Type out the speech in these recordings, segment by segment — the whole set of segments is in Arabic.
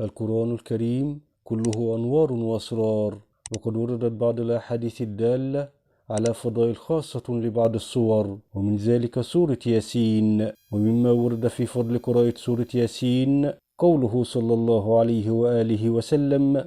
القرآن الكريم كله أنوار وأسرار، وقد وردت بعض الأحاديث الدالة على فضائل خاصة لبعض السور، ومن ذلك سورة ياسين. ومما ورد في فضل قراءة سورة ياسين قوله صلى الله عليه وآله وسلم: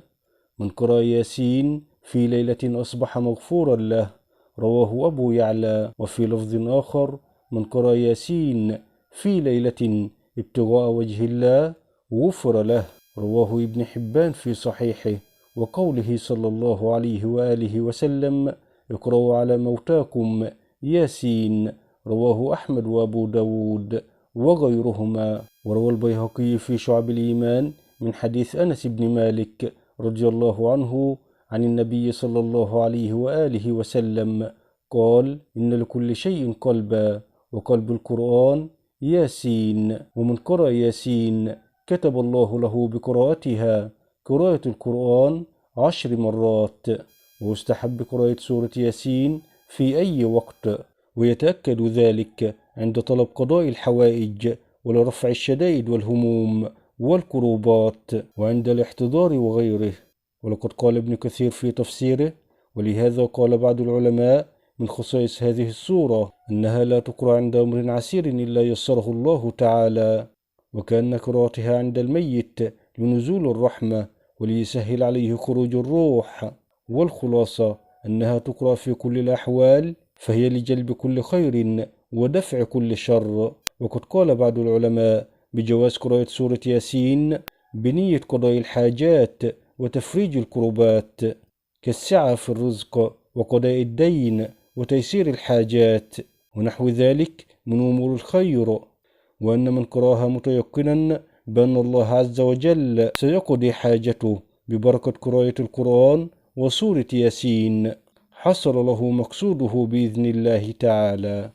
من قرأ ياسين في ليلة أصبح مغفورا له، رواه أبو يعلى. وفي لفظ آخر: من قرأ ياسين في ليلة ابتغاء وجه الله غفر له، رواه ابن حبان في صحيحه. وقوله صلى الله عليه وآله وسلم: اقرأوا على موتاكم ياسين، رواه أحمد وأبو داود وغيرهما. وروى البيهقي في شعب الإيمان من حديث أنس بن مالك رضي الله عنه عن النبي صلى الله عليه وآله وسلم قال: إن لكل شيء قلبا، وقلب القرآن ياسين، ومن قرأ ياسين كتب الله له بقراءتها قراءة القرآن 10 مرات. ويستحب قراءة سورة ياسين في أي وقت، ويتأكد ذلك عند طلب قضاء الحوائج ولرفع الشدائد والهموم والكروبات، وعند الاحتضار وغيره. ولقد قال ابن كثير في تفسيره: ولهذا قال بعض العلماء من خصائص هذه السورة أنها لا تقرأ عند أمر عسير إلا يسره الله تعالى، وكأن قراءتها عند الميت لنزول الرحمة وليسهل عليه خروج الروح. والخلاصة أنها تقرأ في كل الأحوال، فهي لجلب كل خير ودفع كل شر. وقد قال بعض العلماء بجواز قراءة سورة ياسين بنية قضاء الحاجات وتفريج الكربات، كالسعة في الرزق وقضاء الدين وتيسير الحاجات ونحو ذلك من أمور الخير. وأن من قراها متيقنا بأن الله عز وجل سيقضي حاجته ببركة قراءة القرآن وسورة ياسين، حصل له مقصوده بإذن الله تعالى.